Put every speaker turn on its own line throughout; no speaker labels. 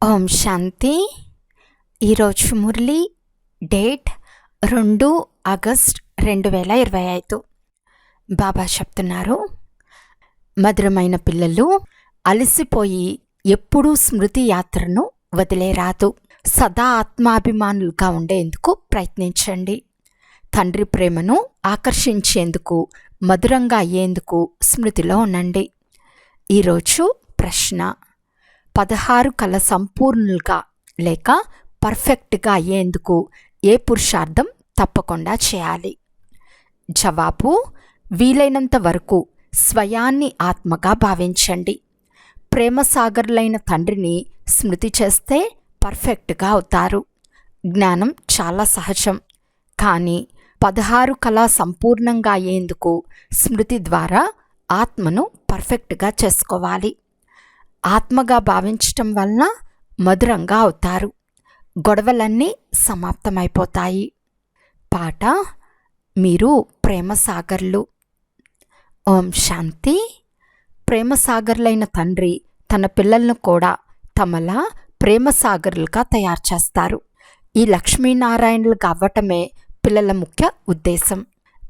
ఓం శాంతి. ఈరోజు Murali date 2 August 2025. బాబా చెప్తున్నారు, మధురమైన పిల్లలు, అలసిపోయి ఎప్పుడూ స్మృతి యాత్రను వదిలేరాదు. సదా ఆత్మాభిమానులుగా ఉండేందుకు ప్రయత్నించండి. తండ్రి ప్రేమను ఆకర్షించేందుకు, మధురంగా అయ్యేందుకు స్మృతిలో ఉండండి. ఈరోజు ప్రశ్న: 16 కళ సంపూర్ణులుగా లేక పర్ఫెక్ట్గా అయ్యేందుకు ఏ పురుషార్థం తప్పకుండా చేయాలి? జవాబు: వీలైనంత వరకు స్వయాన్ని ఆత్మగా భావించండి. ప్రేమసాగర్లైన తండ్రిని స్మృతి చేస్తే పర్ఫెక్ట్గా అవుతారు. జ్ఞానం చాలా సహజం, కానీ 16 కళ సంపూర్ణంగా అయ్యేందుకు స్మృతి ద్వారా ఆత్మను పర్ఫెక్ట్గా చేసుకోవాలి. ఆత్మగా భావించటం వలన మధురంగా అవుతారు. గొడవలన్నీ సమాప్తమైపోతాయి. పాట: మీరు ప్రేమసాగర్లు. ఓం శాంతి. ప్రేమసాగర్లైన తండ్రి తన పిల్లలను కూడా తమలా ప్రేమసాగర్లుగా తయారు చేస్తారు. ఈ లక్ష్మీనారాయణులుగా అవ్వటమే పిల్లల ముఖ్య ఉద్దేశం.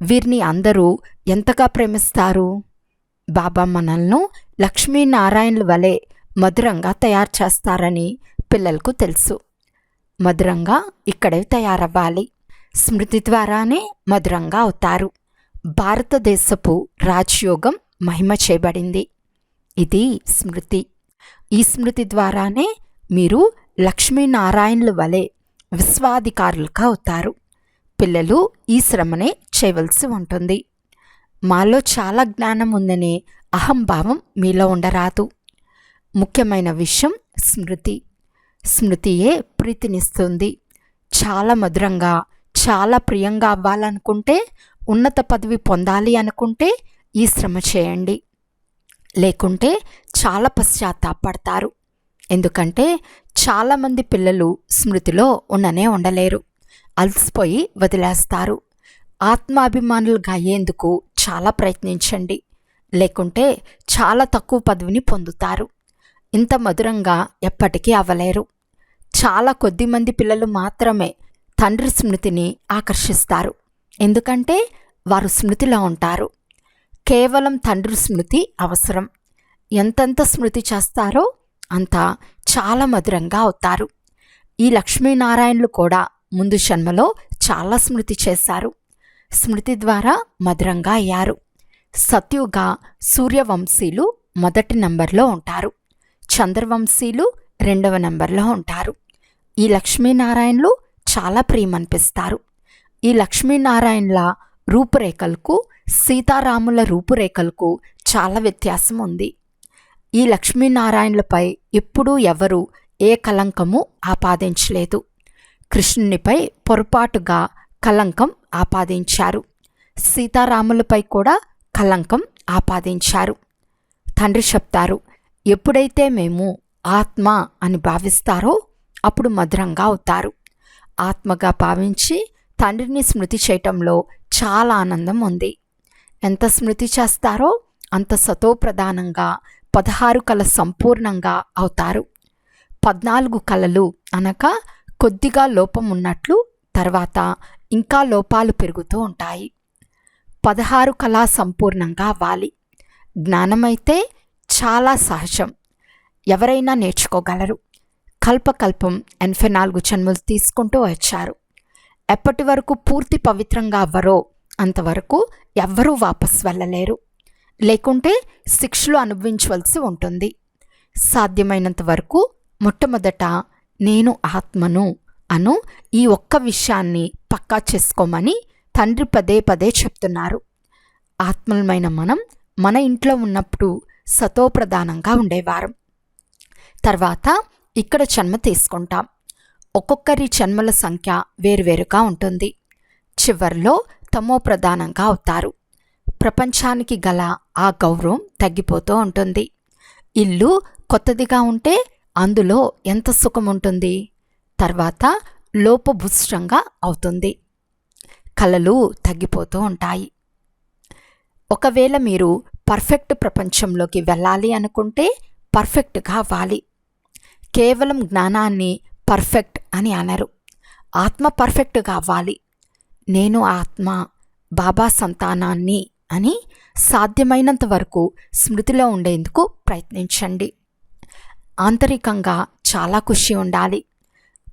వీరిని అందరూ ఎంతగా ప్రేమిస్తారు? బాబా మనల్ని లక్ష్మీనారాయణుల వలె మధురంగా తయారు చేస్తారని పిల్లలకు తెలుసు. మధురంగా ఇక్కడే తయారవ్వాలి. స్మృతి ద్వారానే మధురంగా అవుతారు. భారతదేశపు రాజయోగం మహిమ చేయబడింది. ఇది స్మృతి. ఈ స్మృతి ద్వారానే మీరు లక్ష్మీనారాయణుల వలె విశ్వాధికారులుగా అవుతారు. పిల్లలు ఈ శ్రమనే చేయవలసి ఉంటుంది. మాలో చాలా జ్ఞానం ఉందనే అహంభావం మీలో ఉండరాదు. ముఖ్యమైన విషయం స్మృతి. స్మృతియే ప్రీతినిస్తుంది. చాలా మధురంగా, చాలా ప్రియంగా అవ్వాలనుకుంటే, ఉన్నత పదవి పొందాలి అనుకుంటే ఈ శ్రమ చేయండి. లేకుంటే చాలా పశ్చాత్తాపడతారు. ఎందుకంటే చాలామంది పిల్లలు స్మృతిలో ఉండలేరు. అలసిపోయి వదిలేస్తారు. ఆత్మాభిమానులుగా అయ్యేందుకు చాలా ప్రయత్నించండి. లేకుంటే చాలా తక్కువ పదవిని పొందుతారు. ఇంత మధురంగా ఎప్పటికీ అవ్వలేరు. చాలా కొద్దిమంది పిల్లలు మాత్రమే తండ్రి స్మృతిని ఆకర్షిస్తారు. ఎందుకంటే వారు స్మృతిలో ఉంటారు. కేవలం తండ్రి స్మృతి అవసరం. ఎంతెంత స్మృతి చేస్తారో అంత చాలా మధురంగా అవుతారు. ఈ లక్ష్మీనారాయణులు కూడా ముందు జన్మలో చాలా స్మృతి చేశారు. స్మృతి ద్వారా మధురంగా అయ్యారు. సత్యుగ సూర్యవంశీలు మొదటి నంబర్లో ఉంటారు. చంద్రవంశీలు 2వ నంబర్లో ఉంటారు. ఈ లక్ష్మీనారాయణులు చాలా ప్రియమనిపిస్తారు. ఈ లక్ష్మీనారాయణుల రూపురేఖలకు, సీతారాముల రూపురేఖలకు చాలా వ్యత్యాసం ఉంది. ఈ లక్ష్మీనారాయణులపై ఎప్పుడూ ఎవరు ఏ కలంకము ఆపాదించలేదు. కృష్ణునిపై పొరపాటుగా కలంకం ఆపాదించారు. సీతారాములపై కూడా కలంకం ఆపాదించారు. తండ్రి చెప్తారు, ఎప్పుడైతే మేము ఆత్మ అని భావిస్తారో అప్పుడు మధురంగా అవుతారు. ఆత్మగా భావించి తండ్రిని స్మృతి చేయటంలో చాలా ఆనందం ఉంది. ఎంత స్మృతి చేస్తారో అంత సతోప్రధానంగా 16 కళ సంపూర్ణంగా అవుతారు. 14 కళలు అనగా కొద్దిగా లోపం ఉన్నట్లు, తర్వాత ఇంకా లోపాలు పెరుగుతూ ఉంటాయి. 16 కళా సంపూర్ణంగా అవ్వాలి. జ్ఞానమైతే చాలా సహజం, ఎవరైనా నేర్చుకోగలరు. కల్పకల్పం 84 జన్మలు తీసుకుంటూ వచ్చారు. ఎప్పటి వరకు పూర్తి పవిత్రంగా అవ్వరో అంతవరకు ఎవ్వరూ వాపస్ వెళ్ళలేరు. లేకుంటే శిక్షలు అనుభవించవలసి ఉంటుంది. సాధ్యమైనంత వరకు మొట్టమొదట నేను ఆత్మను అను ఈ ఒక్క విషయాన్ని పక్కా చేసుకోమని తండ్రి పదే పదే చెప్తున్నారు. ఆత్మలమైన మనం మన ఇంట్లో ఉన్నప్పుడు సతోప్రధానంగా ఉండేవారం. తర్వాత ఇక్కడ జన్మ తీసుకుంటాం. ఒక్కొక్కరి జన్మల సంఖ్య వేరువేరుగా ఉంటుంది. చివరిలో తమోప్రధానంగా అవుతారు. ప్రపంచానికి గల ఆ గౌరవం తగ్గిపోతూ ఉంటుంది. ఇల్లు కొత్తదిగా ఉంటే అందులో ఎంత సుఖం ఉంటుంది. తర్వాత లోపభూష్టంగా అవుతుంది. కళలు తగ్గిపోతూ ఉంటాయి. ఒకవేళ మీరు పర్ఫెక్ట్ ప్రపంచంలోకి వెళ్ళాలి అనుకుంటే పర్ఫెక్ట్గా అవ్వాలి. కేవలం జ్ఞానాన్ని పర్ఫెక్ట్ అని అనరు. ఆత్మ పర్ఫెక్ట్గా అవ్వాలి. నేను ఆత్మ, బాబా సంతానాన్ని అని సాధ్యమైనంత వరకు స్మృతిలో ఉండేందుకు ప్రయత్నించండి. ఆంతరికంగా చాలా ఖుషి ఉండాలి.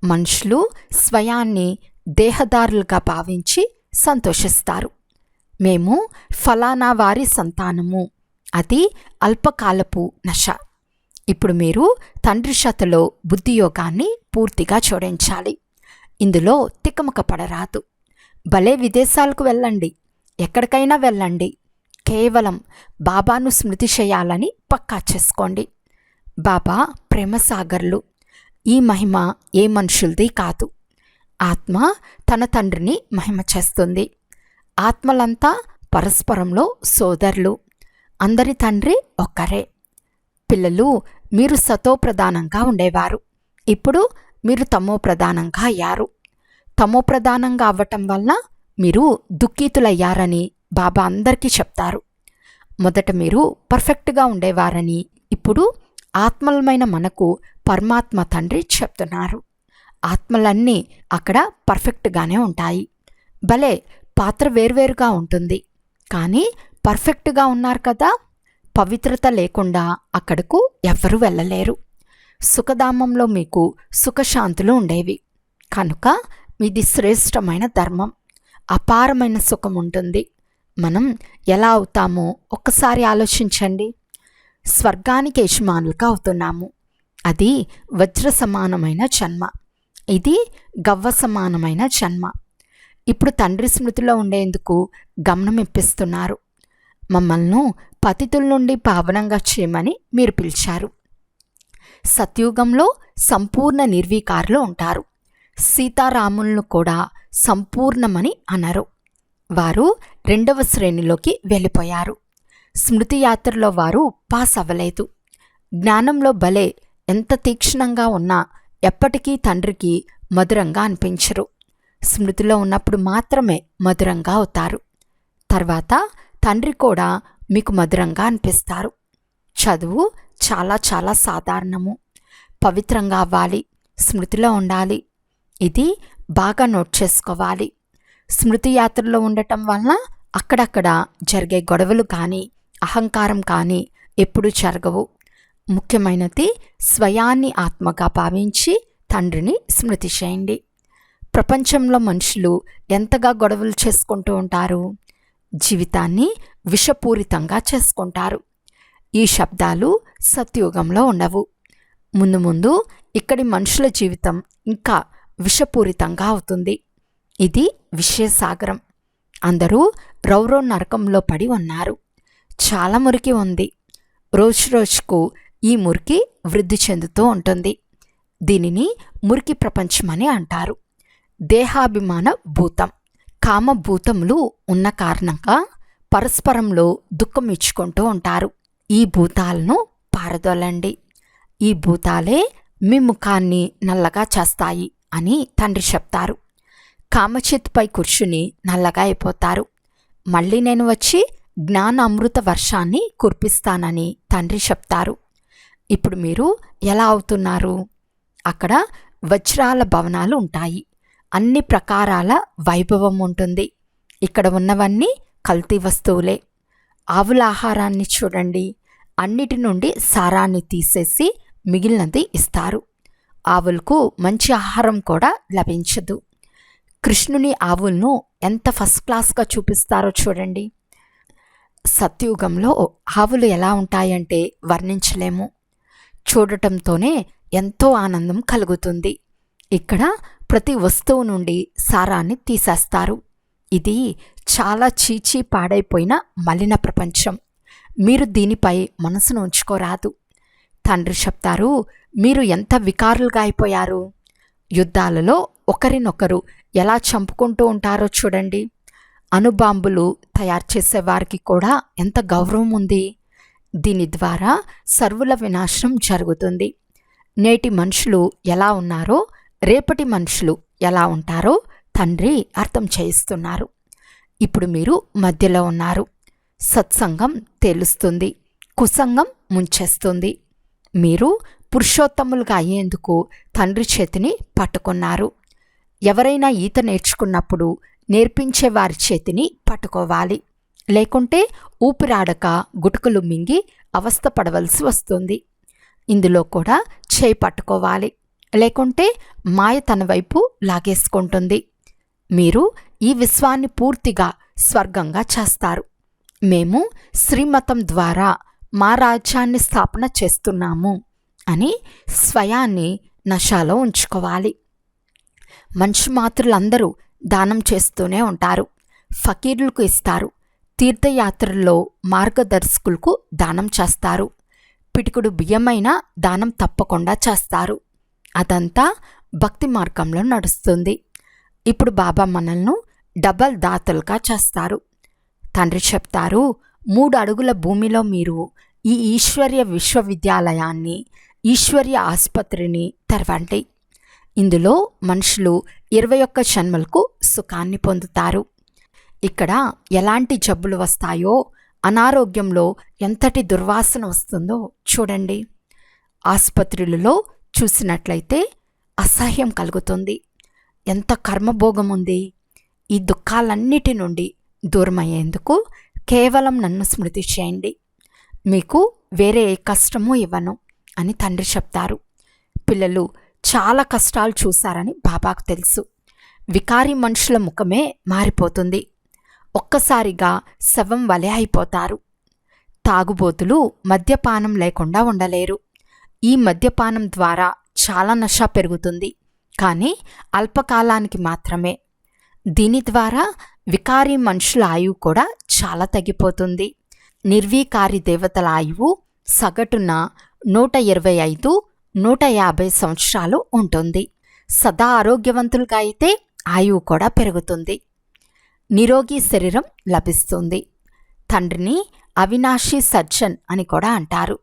మనుషులు స్వయాన్ని దేహదారులుగా భావించి సంతోషిస్తారు. మేము ఫలానా వారి సంతానము, అది అల్పకాలపు నశ. ఇప్పుడు మీరు తండ్రి శతలో బుద్ధియోగాన్ని పూర్తిగా జోడించాలి. ఇందులో తికమక పడరాదు. భలే విదేశాలకు వెళ్ళండి, ఎక్కడికైనా వెళ్ళండి, కేవలం బాబాను స్మృతి చేయాలని పక్కా చేసుకోండి. బాబా ప్రేమసాగర్లు. ఈ మహిమ ఏ మనుషులది కాదు. ఆత్మ తన తండ్రిని మహిమ చేస్తుంది. ఆత్మలంతా పరస్పరంలో సోదరులు. అందరి తండ్రి ఒక్కరే. పిల్లలు, మీరు సతో ప్రధానంగా ఉండేవారు. ఇప్పుడు మీరు తమో ప్రధానంగా అయ్యారు. తమో ప్రధానంగా అవ్వటం వల్ల మీరు దుఃఖితులయ్యారని బాబా అందరికీ చెప్తారు. మొదట మీరు పర్ఫెక్ట్గా ఉండేవారని ఇప్పుడు ఆత్మలమైన మనకు పరమాత్మ తండ్రి చెప్తున్నారు. ఆత్మలన్నీ అక్కడ పర్ఫెక్ట్గానే ఉంటాయి. భలే పాత్ర వేర్వేరుగా ఉంటుంది, కానీ పర్ఫెక్ట్గా ఉన్నారు కదా. పవిత్రత లేకుండా అక్కడకు ఎవ్వరూ వెళ్ళలేరు. సుఖధామంలో మీకు సుఖశాంతులు ఉండేవి కనుక మీది శ్రేష్టమైన ధర్మం. అపారమైన సుఖం ఉంటుంది. మనం ఎలా అవుతామో ఒక్కసారి ఆలోచించండి. స్వర్గానికి యజమానులుగా అవుతున్నాము. అది వజ్ర సమానమైన జన్మ, ఇది గవ్వ సమానమైన జన్మ. ఇప్పుడు తండ్రి స్మృతిలో ఉండేందుకు గమనం ఇప్పిస్తున్నారు. మమ్మల్ని పతితుల నుండి పావనంగా చేయమని మీరు పిలిచారు. సత్యుగంలో సంపూర్ణ నిర్వీకారులు ఉంటారు. సీతారాములను కూడా సంపూర్ణమని అనరు. వారు 2వ శ్రేణిలోకి వెళ్ళిపోయారు. స్మృతి యాత్రలో వారు పాస్ అవ్వలేదు. జ్ఞానంలో భలే ఎంత తీక్షణంగా ఉన్నా ఎప్పటికీ తండ్రికి మధురంగా అనిపించరు. స్మృతిలో ఉన్నప్పుడు మాత్రమే మధురంగా అవుతారు. తర్వాత తండ్రి కూడా మీకు మధురంగా అనిపిస్తారు. చదువు చాలా చాలా సాధారణము. పవిత్రంగా అవ్వాలి, స్మృతిలో ఉండాలి. ఇది బాగా నోట్ చేసుకోవాలి. స్మృతి యాత్రలో ఉండటం వలన అక్కడక్కడ జరిగే గొడవలు కానీ అహంకారం కానీ ఎప్పుడూ జరగవు. ముఖ్యమైనది స్వయాన్ని ఆత్మగా భావించి తండ్రిని స్మృతి చేయండి. ప్రపంచంలో మనుషులు ఎంతగా గొడవలు చేసుకుంటూ ఉంటారు. జీవితాన్ని విషపూరితంగా చేసుకుంటారు. ఈ శబ్దాలు సత్యుగంలో ఉండవు. ముందు ముందు ఇక్కడి మనుషుల జీవితం ఇంకా విషపూరితంగా అవుతుంది. ఇది విషయసాగరం. అందరూ రౌరవ నరకంలో పడి ఉన్నారు. చాలా మురికి ఉంది. రోజురోజుకు ఈ మురికి వృద్ధి చెందుతూ ఉంటుంది. దీనిని మురికి ప్రపంచమని అంటారు. దేహాభిమాన భూతం, కామభూతములు ఉన్న కారణంగా పరస్పరంలో దుఃఖం ఇచ్చుకుంటూ ఉంటారు. ఈ భూతాలను పారదోలండి. ఈ భూతాలే మీ ముఖాన్ని నల్లగా చేస్తాయి అని తండ్రి చెప్తారు. కామచిత్పై కూర్చుని నల్లగా అయిపోతారు. మళ్ళీ నేను వచ్చి జ్ఞాన అమృత వర్షాన్ని కురిపిస్తానని తండ్రి చెప్తారు. ఇప్పుడు మీరు ఎలా అవుతున్నారు? అక్కడ వజ్రాల భవనాలు ఉంటాయి. అన్ని ప్రకారాల వైభవం ఉంటుంది. ఇక్కడ ఉన్నవన్నీ కల్తీ వస్తువులే. ఆవుల ఆహారాన్ని చూడండి. అన్నిటి నుండి సారాన్ని తీసేసి మిగిలినది ఇస్తారు. ఆవులకు మంచి ఆహారం కూడా లభించదు. కృష్ణుని ఆవులను ఎంత ఫస్ట్ క్లాస్గా చూపిస్తారో చూడండి. సత్యుగంలో ఆవులు ఎలా ఉంటాయంటే వర్ణించలేము. చూడటంతోనే ఎంతో ఆనందం కలుగుతుంది. ఇక్కడ ప్రతి వస్తువు నుండి సారాన్ని తీసేస్తారు. ఇది చాలా చీచీ పాడైపోయిన మలిన ప్రపంచం. మీరు దీనిపై మనసును ఉంచుకోరాదు. తండ్రి చెప్తారు, మీరు ఎంత వికారులుగా అయిపోయారు. యుద్ధాలలో ఒకరినొకరు ఎలా చంపుకుంటూ ఉంటారో చూడండి. అణుబాంబులు తయారు చేసేవారికి కూడా ఎంత గౌరవం ఉంది. దీని ద్వారా సర్వుల వినాశనం జరుగుతుంది. నేటి మనుషులు ఎలా ఉన్నారో రేపటి మనుషులు ఎలా ఉంటారో తండ్రి అర్థం చేయిస్తున్నారు. ఇప్పుడు మీరు మధ్యలో ఉన్నారు. సత్సంగం తేలుస్తుంది, కుసంగం ముంచేస్తుంది. మీరు పురుషోత్తములుగా అయ్యేందుకు తండ్రి చేతిని పట్టుకున్నారు. ఎవరైనా ఈత నేర్చుకున్నప్పుడు నేర్పించే వారి చేతిని పట్టుకోవాలి. లేకుంటే ఊపిరాడక గుటకలు మింగి అవస్థ పడవలసి వస్తుంది. ఇందులో కూడా చేయి పట్టుకోవాలి. లేకుంటే మాయ తన వైపు లాగేసుకుంటుంది. మీరు ఈ విశ్వాన్ని పూర్తిగా స్వర్గంగా చేస్తారు. మేము శ్రీమతం ద్వారా మా రాజ్యాన్ని స్థాపన చేస్తున్నాము అని స్వయాన్ని నశాలో ఉంచుకోవాలి. మనిషి మాతృలందరూ దానం చేస్తూనే ఉంటారు. ఫకీరులకు ఇస్తారు. తీర్థయాత్రల్లో మార్గదర్శకులకు దానం చేస్తారు. పిటికుడు బియ్యమైన దానం తప్పకుండా చేస్తారు. అదంతా భక్తి మార్గంలో నడుస్తుంది. ఇప్పుడు బాబా మనల్ని డబల్ దాతలుగా చేస్తారు. తండ్రి చెప్తారు, 3 అడుగుల భూమిలో మీరు ఈ ఈశ్వర్య విశ్వవిద్యాలయాన్ని, ఈశ్వర్య ఆసుపత్రిని తెరవండి. ఇందులో మనుషులు 21 జన్మలకు సుఖాన్ని పొందుతారు. ఇక్కడ ఎలాంటి జబ్బులు వస్తాయో, అనారోగ్యంలో ఎంతటి దుర్వాసన వస్తుందో చూడండి. ఆసుపత్రులలో చూసినట్లయితే అసహ్యం కలుగుతుంది. ఎంత కర్మభోగం ఉంది. ఈ దుఃఖాలన్నిటి నుండి దూరమయ్యేందుకు కేవలం నన్ను స్మృతి చేయండి. మీకు వేరే ఏ కష్టమూ ఇవ్వను అని తండ్రి చెప్తారు. పిల్లలు చాలా కష్టాలు చూశారని బాబాకు తెలుసు. వికారి మనుషుల ముఖమే మారిపోతుంది. ఒక్కసారిగా శవం వలె అయిపోతారు. తాగుబోతులు మద్యపానం లేకుండా ఉండలేరు. ఈ మద్యపానం ద్వారా చాలా నష పెరుగుతుంది, కానీ అల్పకాలానికి మాత్రమే. దీని ద్వారా వికారి మనుషుల ఆయువు కూడా చాలా తగ్గిపోతుంది. నిర్వీకారి దేవతల ఆయువు సగటున 125-150 సంవత్సరాలు ఉంటుంది. సదా ఆరోగ్యవంతులుగా అయితే ఆయువు కూడా పెరుగుతుంది. నిరోగి శరీరం లభిస్తుంది. తండ్రిని అవినాశి సజ్జన్ అని కూడా అంటారు.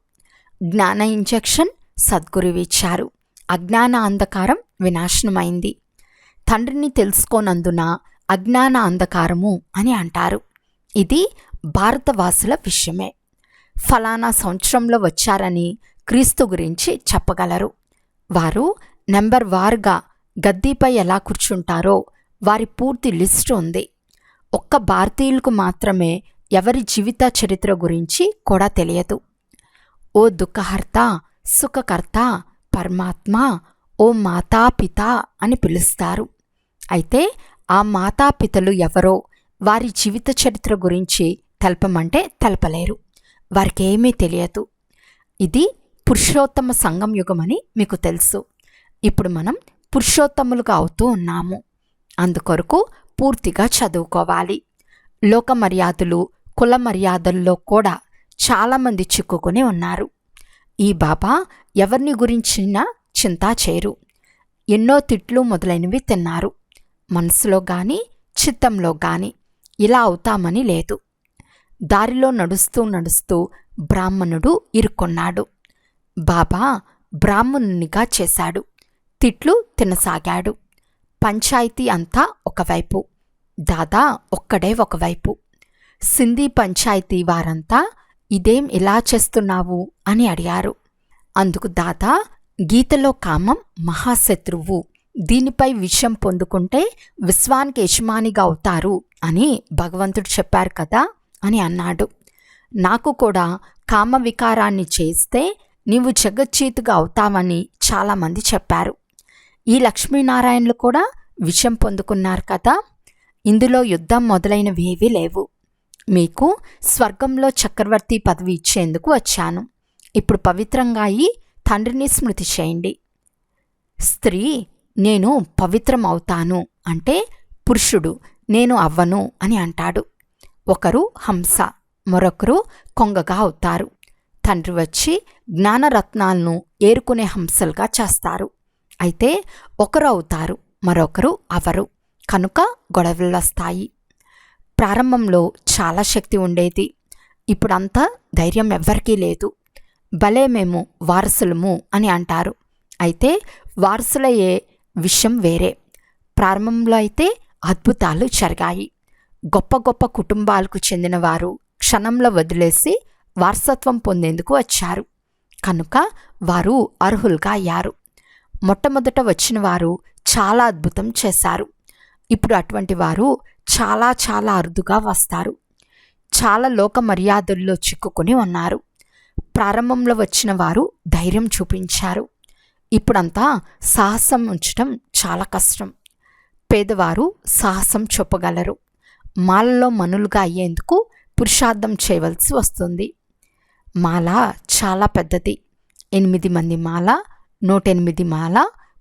జ్ఞాన ఇంజెక్షన్ సద్గురువిచ్చారు. అజ్ఞాన అంధకారం వినాశనమైంది. తండ్రిని తెలుసుకోనందున అజ్ఞాన అంధకారము అని అంటారు. ఇది భారతవాసుల విషయమే. ఫలానా సంవత్సరంలో వచ్చారని క్రీస్తు గురించి చెప్పగలరు. వారు నెంబర్ వారుగా గద్దీపై ఎలా కూర్చుంటారో వారి పూర్తి లిస్టు ఉంది. ఒక్క భారతీయులకు మాత్రమే ఎవరి జీవిత చరిత్ర గురించి కూడా తెలియదు. ఓ దుఃఖహర్త, సుఖకర్త, పరమాత్మ, ఓ మాతాపిత అని పిలుస్తారు. అయితే ఆ మాతాపితలు ఎవరో వారి జీవిత చరిత్ర గురించి తెలపమంటే తెలపలేరు. వారికి ఏమీ తెలియదు. ఇది పురుషోత్తమ సంగం యుగమని మీకు తెలుసు. ఇప్పుడు మనం పురుషోత్తములుగా అవుతూ ఉన్నాము. అందుకొరకు పూర్తిగా చదువుకోవాలి. లోక మర్యాదలు, కుల మర్యాదల్లో కూడా చాలామంది చిక్కుకుని ఉన్నారు. ఈ బాబా ఎవరిని గురించినా చింత చేయరు. ఎన్నో తిట్లు మొదలైనవి తిన్నారు. మనసులో గాని చిత్తంలో గాని ఇలా అవుతామని లేదు. దారిలో నడుస్తూ నడుస్తూ బ్రాహ్మణుడు ఇరుక్కున్నాడు. బాబా బ్రాహ్మణునిగా చేశాడు. తిట్లు తినసాగాడు. పంచాయతీ అంతా ఒకవైపు, దాదా ఒక్కడే ఒకవైపు. సింధీ పంచాయతీ వారంతా ఇదేం ఇలా చేస్తున్నావు అని అడిగారు. అందుకు దాదా, గీతలో కామం మహాశత్రువు, దీనిపై విషయం పొందుకుంటే విశ్వానికి యజమానిగా అవుతారు అని భగవంతుడు చెప్పారు కదా అని అన్నాడు. నాకు కూడా కామ వికారాన్ని చేస్తే నీవు జగజ్జీతుగా అవుతావని చాలామంది చెప్పారు. ఈ లక్ష్మీనారాయణలు కూడా విషయం పొందుకున్నారు కదా. ఇందులో యుద్ధం మొదలైనవి ఏవీ లేవు. మీకు స్వర్గంలో చక్రవర్తి పదవి ఇచ్చేందుకు వచ్చాను. ఇప్పుడు పవిత్రంగా అయి తండ్రిని స్మృతి చేయండి. స్త్రీ నేను పవిత్రం అవుతాను అంటే పురుషుడు నేను అవ్వను అని అంటాడు. ఒకరు హంస, మరొకరు కొంగగా అవుతారు. తండ్రి వచ్చి జ్ఞానరత్నాలను ఏరుకునే హంసలుగా చేస్తారు. అయితే ఒకరు అవుతారు, మరొకరు అవరు. కనుక గొడవలు వస్తాయి. ప్రారంభంలో చాలా శక్తి ఉండేది. ఇప్పుడంతా ధైర్యం ఎవ్వరికీ లేదు. భలే మేము వారసులము అని అంటారు. అయితే వారసులయ్యే విషయం వేరే. ప్రారంభంలో అయితే అద్భుతాలు జరిగాయి. గొప్ప గొప్ప కుటుంబాలకు చెందిన వారు క్షణంలో వదిలేసి వారసత్వం పొందేందుకు వచ్చారు. కనుక వారు అర్హులుగా అయ్యారు. మొట్టమొదట వచ్చిన వారు చాలా అద్భుతం చేశారు. ఇప్పుడు అటువంటి వారు చాలా చాలా అరుదుగా వస్తారు. చాలా లోక మర్యాదల్లో చిక్కుకొని ఉన్నారు. ప్రారంభంలో వచ్చిన వారు ధైర్యం చూపించారు. ఇప్పుడంతా సాహసం ఉంచడం చాలా కష్టం. పేదవారు సాహసం చూపగలరు. మాలలో మనులుగా అయ్యేందుకు పురుషార్థం చేయవలసి వస్తుంది. మాల చాలా పెద్దది. 8 మంది మాల, 108 మాల,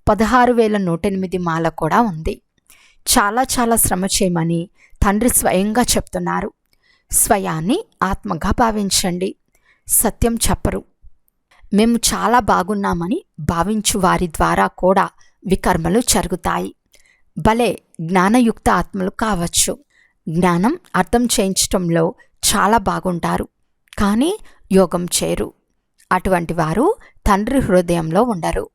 16,108 మాల కూడా ఉంది. చాలా చాలా శ్రమ చేయమని తండ్రి స్వయంగా చెప్తున్నారు. స్వయాన్ని ఆత్మగా భావించండి. సత్యం చెప్పరు. మేము చాలా బాగున్నామని భావించు వారి ద్వారా కూడా వికర్మలు జరుగుతాయి. భలే జ్ఞానయుక్త ఆత్మలు కావచ్చు. జ్ఞానం అర్థం చేయించటంలో చాలా బాగుంటారు, కానీ యోగం చేయరు. అటువంటి వారు తండ్రి హృదయంలో ఉండరు.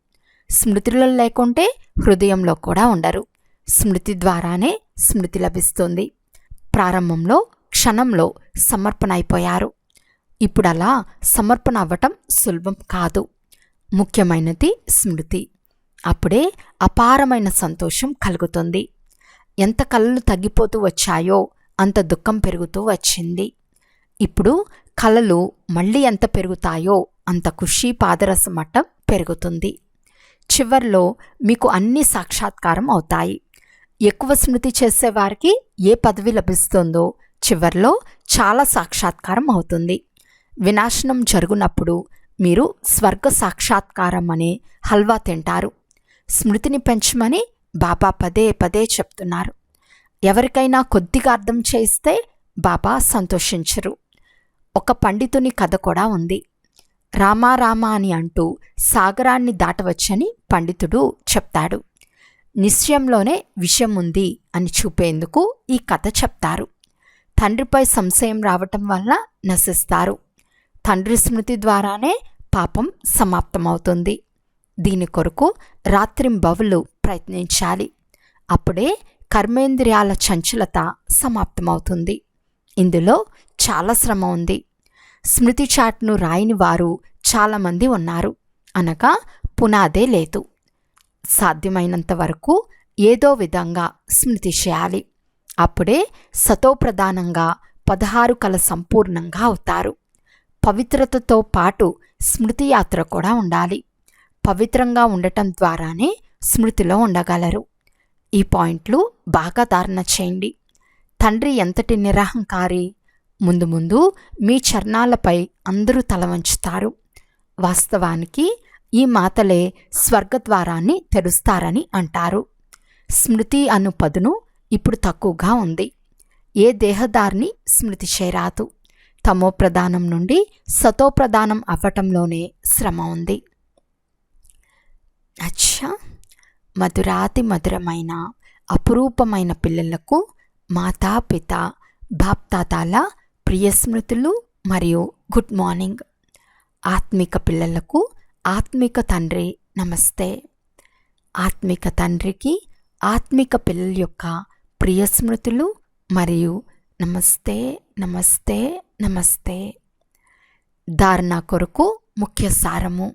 స్మృతిలో లేకుంటే హృదయంలో కూడా ఉండరు. స్మృతి ద్వారానే స్మృతి లభిస్తుంది. ప్రారంభంలో క్షణంలో సమర్పణ అయిపోయారు. ఇప్పుడు అలా సమర్పణ అవ్వటం సులభం కాదు. ముఖ్యమైనది స్మృతి. అప్పుడే అపారమైన సంతోషం కలుగుతుంది. ఎంత కలలు తగ్గిపోతూ వచ్చాయో అంత దుఃఖం పెరుగుతూ వచ్చింది. ఇప్పుడు కలలు మళ్ళీ ఎంత పెరుగుతాయో అంత ఖుషీ పాదరస మట్టం పెరుగుతుంది. చివర్లో మీకు అన్ని సాక్షాత్కారం అవుతాయి. ఎక్కువ స్మృతి చేసేవారికి ఏ పదవి లభిస్తుందో చివర్లో చాలా సాక్షాత్కారం అవుతుంది. వినాశనం జరుగునప్పుడు మీరు స్వర్గ సాక్షాత్కారం అనే హల్వా తింటారు. స్మృతిని పెంచమని బాబా పదే పదే చెప్తున్నారు. ఎవరికైనా కొద్దిగా అర్థం చేస్తే బాబా సంతోషించరు. ఒక పండితుని కథ కూడా ఉంది. రామా రామా అని అంటూ సాగరాన్ని దాటవచ్చని పండితుడు చెప్తాడు. నిశ్చయంలోనే విషయం ఉంది అని చూపేందుకు ఈ కథ చెప్తారు. తండ్రిపై సంశయం రావటం వల్ల నశిస్తారు. తండ్రి స్మృతి ద్వారానే పాపం సమాప్తమవుతుంది. దీని కొరకు రాత్రింబవలు ప్రయత్నించాలి. అప్పుడే కర్మేంద్రియాల చంచలత సమాప్తమవుతుంది. ఇందులో చాలా శ్రమ ఉంది. స్మృతి చాట్ను రాయని వారు చాలామంది ఉన్నారు, అనగా పునాదే లేదు. సాధ్యమైనంత వరకు ఏదో విధంగా స్మృతి చేయాలి. అప్పుడే సతోప్రధానంగా 16 కళ సంపూర్ణంగా అవుతారు. పవిత్రతతో పాటు స్మృతి యాత్ర కూడా ఉండాలి. పవిత్రంగా ఉండటం ద్వారానే స్మృతిలో ఉండగలరు. ఈ పాయింట్లు బాగా ధారణ చేయండి. తండ్రి ఎంతటి నిరహంకారి. ముందు ముందు మీ చరణాలపై అందరూ తల వంచుతారు. వాస్తవానికి ఈ మాతలే స్వర్గద్వారాన్ని తెరుస్తారని అంటారు. స్మృతి అను పదును ఇప్పుడు తక్కువగా ఉంది. ఏ దేహదారిని స్మృతి చేరాదు. తమో ప్రధానం నుండి సతో ప్రధానం అవ్వటంలోనే శ్రమ ఉంది. అచ్చా, మధురాతి మధురమైన అపురూపమైన పిల్లలకు మాతాపిత బాప్తాతాల ప్రియ స్మృతులు మరియు గుడ్ మార్నింగ్. ఆత్మిక పిల్లలకు ఆత్మిక తండ్రి నమస్తే. ఆత్మిక తండ్రికి ఆత్మిక పిల్లల యొక్క ప్రియ స్మృతులు మరియు నమస్తే నమస్తే నమస్తే. ధారణ కొరకు ముఖ్య సారము.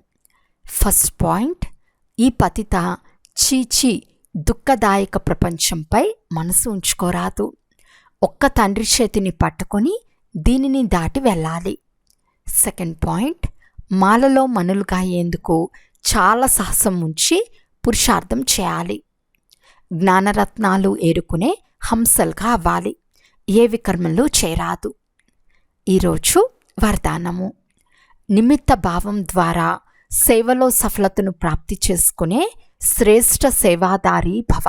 ఫస్ట్ పాయింట్, ఈ పతిత చీచి దుఃఖదాయక ప్రపంచంపై మనసు ఉంచుకోరాదు. ఒక్క తండ్రి చేతిని పట్టుకొని దీనిని దాటి వెళ్ళాలి. సెకండ్ పాయింట్, మాలలో మనులుగా అయ్యేందుకు చాలా సాహసం ఉంచి పురుషార్థం చేయాలి. జ్ఞానరత్నాలు ఏరుకునే హంసలుగా అవ్వాలి. ఏ వికర్మలు చేరాదు. ఈరోజు వరదానము. నిమిత్త భావం ద్వారా సేవలో సఫలతను ప్రాప్తి చేసుకునే శ్రేష్ఠ సేవాదారి భవ.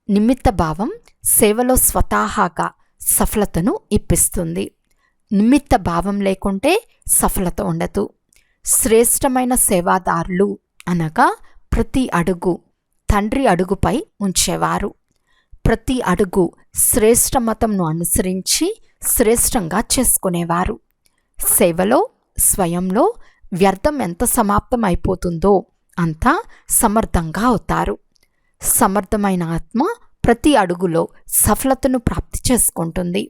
నిమిత్త భావం సేవలో స్వతహాగా సఫలతను ఇప్పిస్తుంది. నిమిత్త భావం లేకుంటే సఫలత ఉండదు. శ్రేష్టమైన సేవాదారులు అనగా ప్రతి అడుగు తండ్రి అడుగుపై ఉంచేవారు. ప్రతి అడుగు శ్రేష్ఠ మతంను అనుసరించి శ్రేష్టంగా చేసుకునేవారు. సేవలో స్వయంలో వ్యర్థం ఎంత సమాప్తం అయిపోతుందో అంత సమర్థంగా అవుతారు. సమర్థమైన ఆత్మ ప్రతి అడుగులో సఫలతను ప్రాప్తి చేసుకుంటుంది.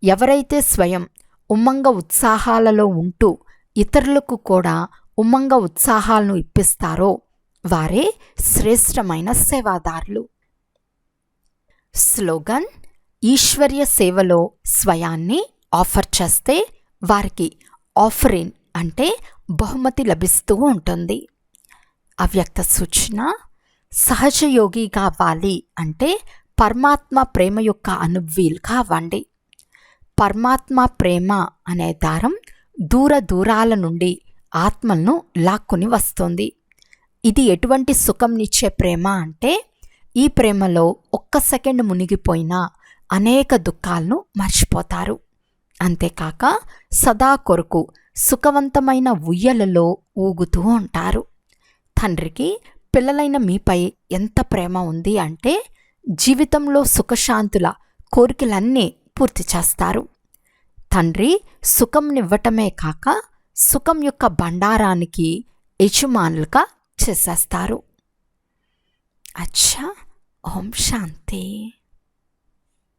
ఎవరైతే స్వయం ఉమ్మంగ ఉత్సాహాలలో ఉంటూ ఇతరులకు కూడా ఉమంగ ఉత్సాహాలను ఇప్పిస్తారో వారే శ్రేష్టమైన సేవాదారులు. స్లోగన్: ఈశ్వర్య సేవలో స్వయాన్ని ఆఫర్ చేస్తే వారికి ఆఫరిన్ అంటే బహుమతి లభిస్తూ ఉంటుంది. అవ్యక్త సూచన: సహజయోగి కావాలి అంటే పరమాత్మ ప్రేమ యొక్క అనుభూలు కావండి. పరమాత్మ ప్రేమ అనే దారం దూర దూరాల నుండి ఆత్మలను లాక్కుని వస్తుంది. ఇది ఎటువంటి సుఖంనిచ్చే ప్రేమ అంటే ఈ ప్రేమలో ఒక్క సెకండ్ మునిగిపోయినా అనేక దుఃఖాలను మర్చిపోతారు. అంతేకాక సదా కొరకు సుఖవంతమైన ఉయ్యలలో ఊగుతూ ఉంటారు. తండ్రికి పిల్లలైన మీపై ఎంత ప్రేమ ఉంది అంటే జీవితంలో సుఖశాంతుల కోరికలన్నీ పూర్తి చేస్తారు. తండ్రి సుఖంనివ్వటమే కాక సుఖం యొక్క బండారానికి యజమానులుగా చేసేస్తారు. అచ్చా, ఓం శాంతి.